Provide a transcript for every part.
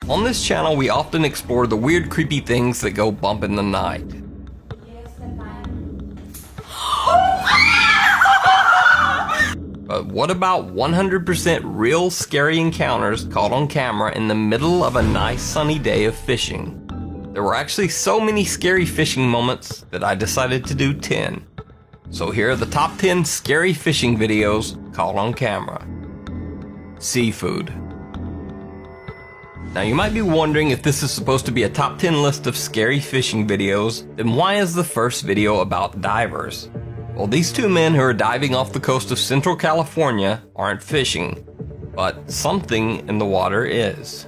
On this channel, we often explore the weird, creepy things that go bump in the night. But what about 100% real scary encounters caught on camera in the middle of a nice sunny day of fishing? There were actually so many scary fishing moments that I decided to do 10. So here are the top 10 scary fishing videos caught on camera. Seafood. Now you might be wondering, if this is supposed to be a top 10 list of scary fishing videos, then why is the first video about divers? Well, these two men who are diving off the coast of Central California aren't fishing, but something in the water is.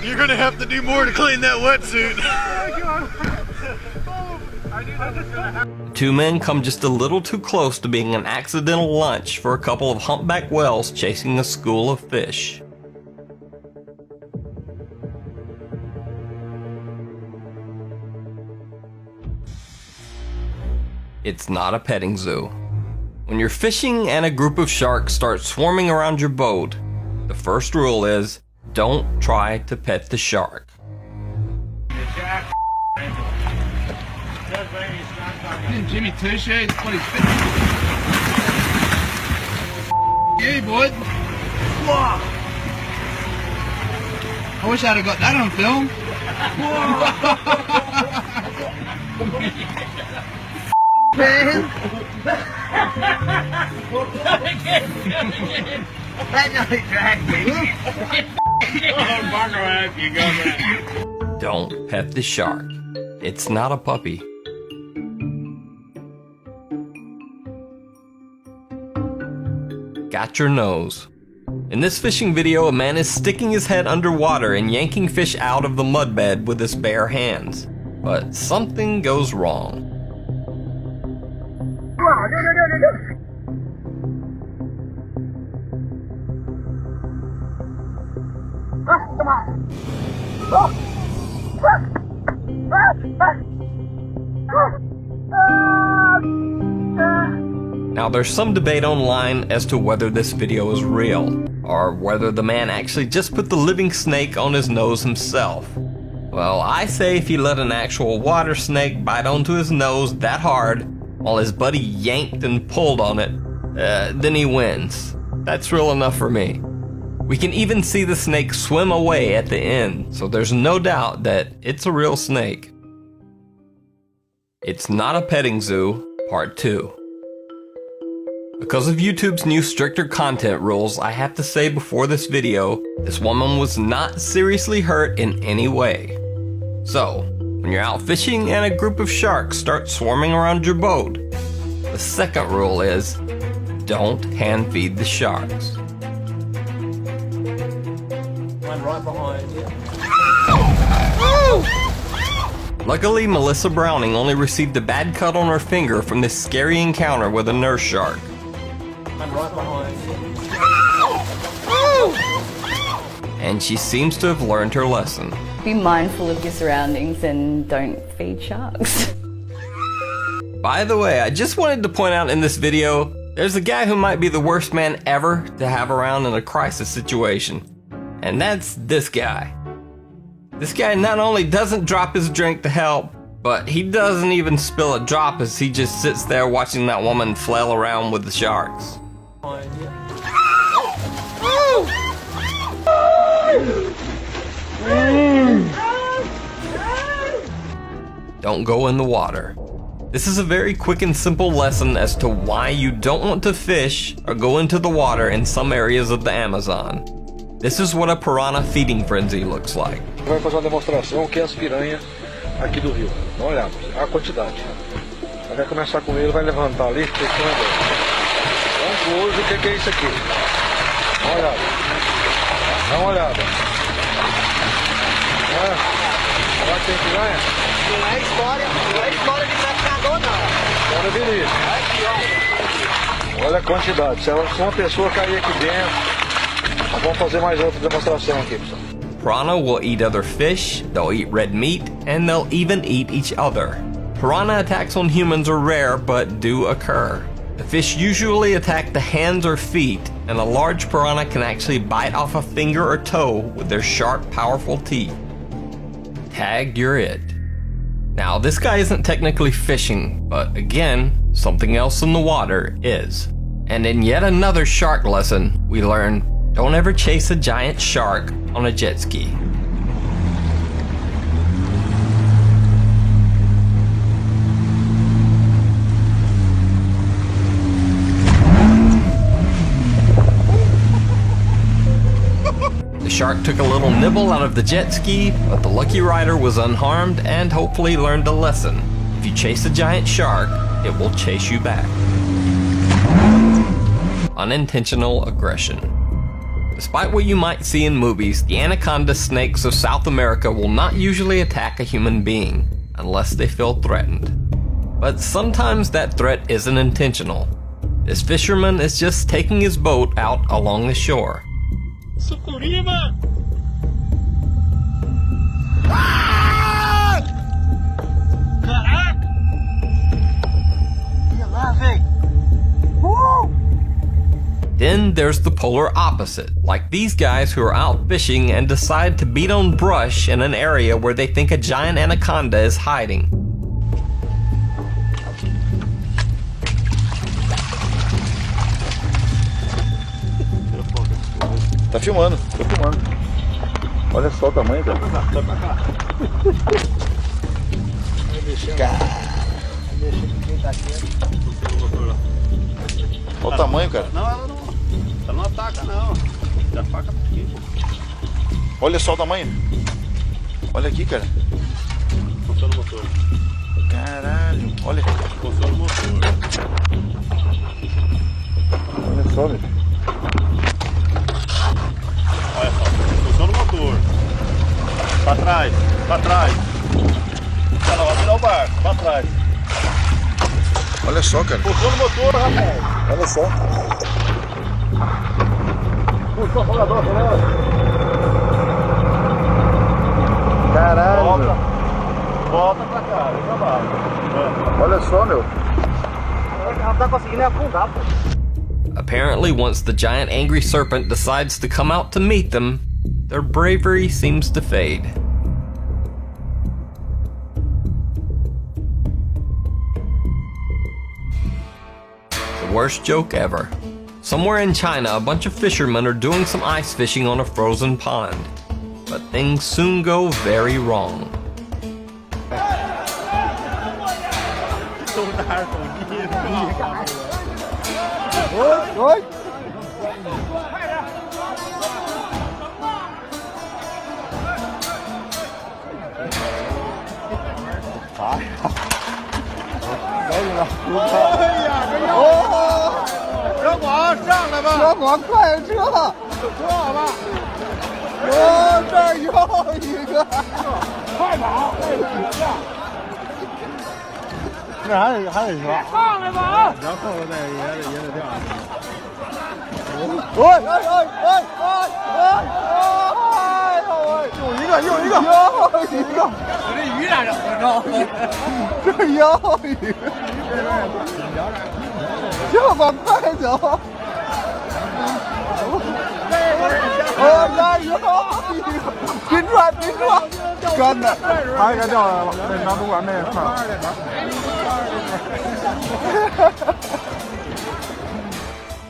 You're gonna have to do more to clean that wetsuit. The two men come just a little too close to being an accidental lunch for a couple of humpback whales chasing a school of fish. It's not a petting zoo. When you're fishing and a group of sharks start swarming around your boat, the first rule is, don't try to pet the shark. Jimmy Touche, that's what he's fishing. Yeah, boy. I wish I'd have got that on film. Man. That nearly dragged me. Don't pet the shark. It's not a puppy. Got your nose. In this fishing video, a man is sticking his head underwater and yanking fish out of the mudbed with his bare hands. But something goes wrong. Now there's some debate online as to whether this video is real, or whether the man actually just put the living snake on his nose himself. Well, I say if he let an actual water snake bite onto his nose that hard, while his buddy yanked and pulled on it, then he wins. That's real enough for me. We can even see the snake swim away at the end, so there's no doubt that it's a real snake. It's not a petting zoo, part 2. Because of YouTube's new stricter content rules, I have to say before this video, this woman was not seriously hurt in any way. So, when you're out fishing and a group of sharks start swarming around your boat, the second rule is, don't hand feed the sharks. One right behind you. Luckily, Melissa Browning only received a bad cut on her finger from this scary encounter with a nurse shark. One right behind you. And she seems to have learned her lesson. Be mindful of your surroundings and don't feed sharks. By the way, I just wanted to point out in this video, there's a guy who might be the worst man ever to have around in a crisis situation. And that's this guy. This guy not only doesn't drop his drink to help, but he doesn't even spill a drop as he just sits there watching that woman flail around with the sharks. Behind you. Don't go in the water. This is a very quick and simple lesson as to why you don't want to fish or go into the water in some areas of the Amazon. This is what a piranha feeding frenzy looks like. Vai fazer uma demonstração que é as piranhas aqui do rio. Dá uma olhada, a quantidade. Vai começar com ele, vai levantar ali, fechando. Vamos pro hoje, o que é isso aqui? Dá uma olhada. Dá uma olhada. Agora tem piranha? Não é história de pescador, não. Bora vir isso. Olha a quantidade. Se uma pessoa cair aqui dentro, nós vamos fazer mais outra demonstração aqui, pessoal. Piranha will eat other fish, they'll eat red meat, and they'll even eat each other. Piranha attacks on humans are rare, but do occur. The fish usually attack the hands or feet, and a large piranha can actually bite off a finger or toe with their sharp, powerful teeth. Tag, you're it. Now, this guy isn't technically fishing, but again, something else in the water is. And in yet another shark lesson, we learn don't ever chase a giant shark on a jet ski. The shark took a little nibble out of the jet ski, but the lucky rider was unharmed and hopefully learned a lesson. If you chase a giant shark, it will chase you back. Unintentional aggression. Despite what you might see in movies, the anaconda snakes of South America will not usually attack a human being, unless they feel threatened. But sometimes that threat isn't intentional. This fisherman is just taking his boat out along the shore. Sucurima! Caraca! Ia lá, véi! Then there's the polar opposite, like these guys who are out fishing and decide to beat on brush in an area where they think a giant anaconda is hiding. Tá filmando, tô filmando. Olha só o tamanho, cara. Olha o tamanho, cara. Não, ela não ataca, não. Já faca aqui. Olha só o tamanho. Olha aqui, cara. Funciona o motor. Caralho, olha. Funciona o motor. Olha só, velho. Olha só, funciona o motor. Pra trás, pra trás. Olha lá, vai virar o barco, pra trás. Olha só, cara. Funciona o motor, rapaz. Olha só. Puxa o afogador, acelera. Caralho, Volta. meu. Volta pra cá, vem pra baixo. Olha só, meu. Ela tá conseguindo afundar, pô. Apparently, once the giant angry serpent decides to come out to meet them, their bravery seems to fade. The worst joke ever. Somewhere in China, a bunch of fishermen are doing some ice fishing on a frozen pond. But things soon go very wrong. Oi.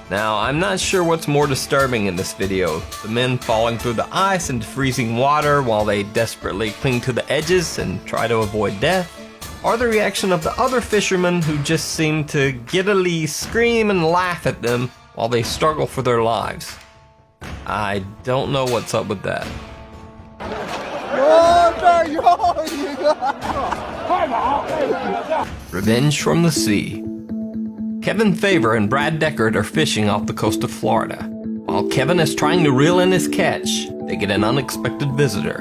Now, I'm not sure what's more disturbing in this video, the men falling through the ice into freezing water while they desperately cling to the edges and try to avoid death, or the reaction of the other fishermen who just seem to giddily scream and laugh at them while they struggle for their lives. I don't know what's up with that. Revenge from the sea. Kevin Favor and Brad Deckard are fishing off the coast of Florida. While Kevin is trying to reel in his catch, they get an unexpected visitor.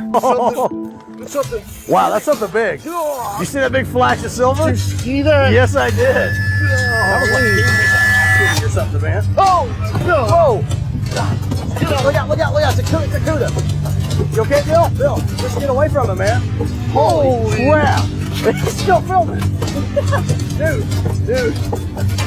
Wow, that's something big. You see that big flash of silver? Did you see that? Yes, I did. That was like activity or something, man. Oh! No! Look out, look out, look out. It's a cuda. You okay, Bill? Bill, just get away from him, man. Holy crap. He's still filming. Dude.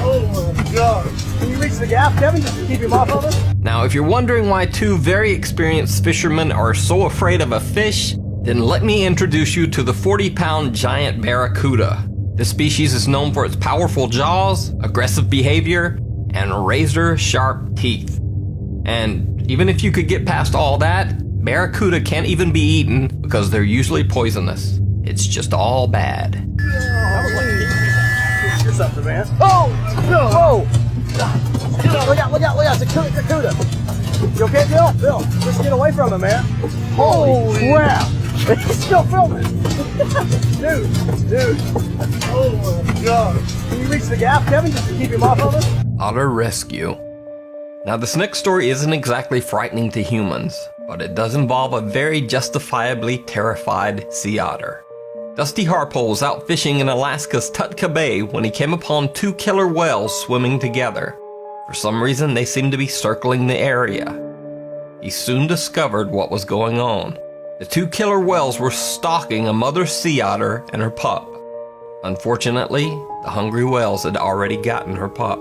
Oh my God. Can you reach the gap, Kevin, just to keep him off of us? Now, if you're wondering why two very experienced fishermen are so afraid of a fish, then let me introduce you to the 40-pound giant barracuda. This species is known for its powerful jaws, aggressive behavior, and razor-sharp teeth. And even if you could get past all that, barracuda can't even be eaten because they're usually poisonous. It's just all bad. That was like activity or something, man. Oh! No! Look out, look out, look out. It's a cuda. You okay, Bill? Bill, just get away from him, man. Holy crap. He's still filming. Dude. Oh my God. Can you reach the gap, Kevin, just to keep him off of us? Otter rescue. Now, this next story isn't exactly frightening to humans, but it does involve a very justifiably terrified sea otter. Dusty Harpole was out fishing in Alaska's Tutka Bay when he came upon two killer whales swimming together. For some reason, they seemed to be circling the area. He soon discovered what was going on. The two killer whales were stalking a mother sea otter and her pup. Unfortunately, the hungry whales had already gotten her pup.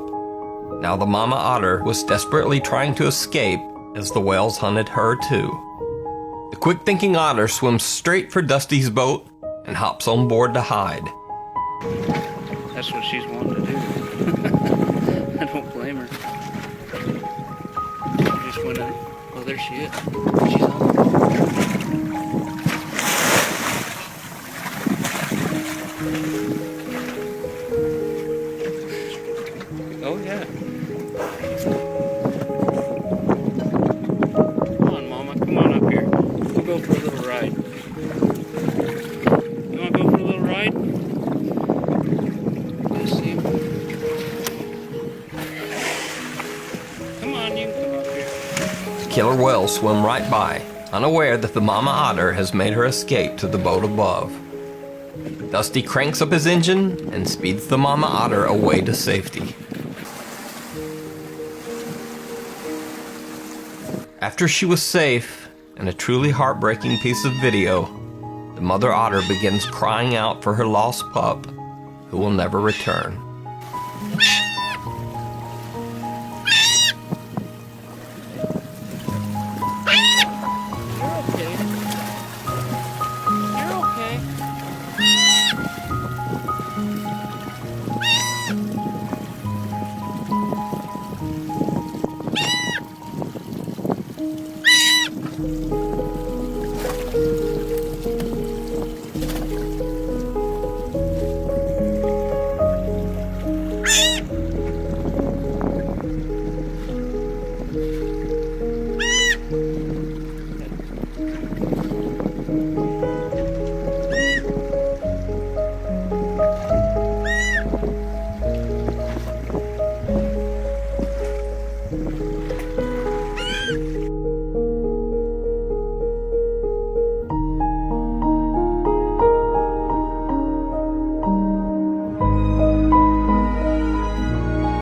Now the mama otter was desperately trying to escape as the whales hunted her too. The quick-thinking otter swims straight for Dusty's boat and hops on board to hide. That's what she's wanting to do. I don't blame her. She just went up. Oh, there she is. She's on. Oh, yeah. Come on, Mama. Come on up here. We'll go for a little ride. You want to go for a little ride? Let's see. Come on, you can come up here. The killer whales swim right by, unaware that the mama otter has made her escape to the boat above. Dusty cranks up his engine and speeds the mama otter away to safety. After she was safe, and a truly heartbreaking piece of video, the mother otter begins crying out for her lost pup, who will never return.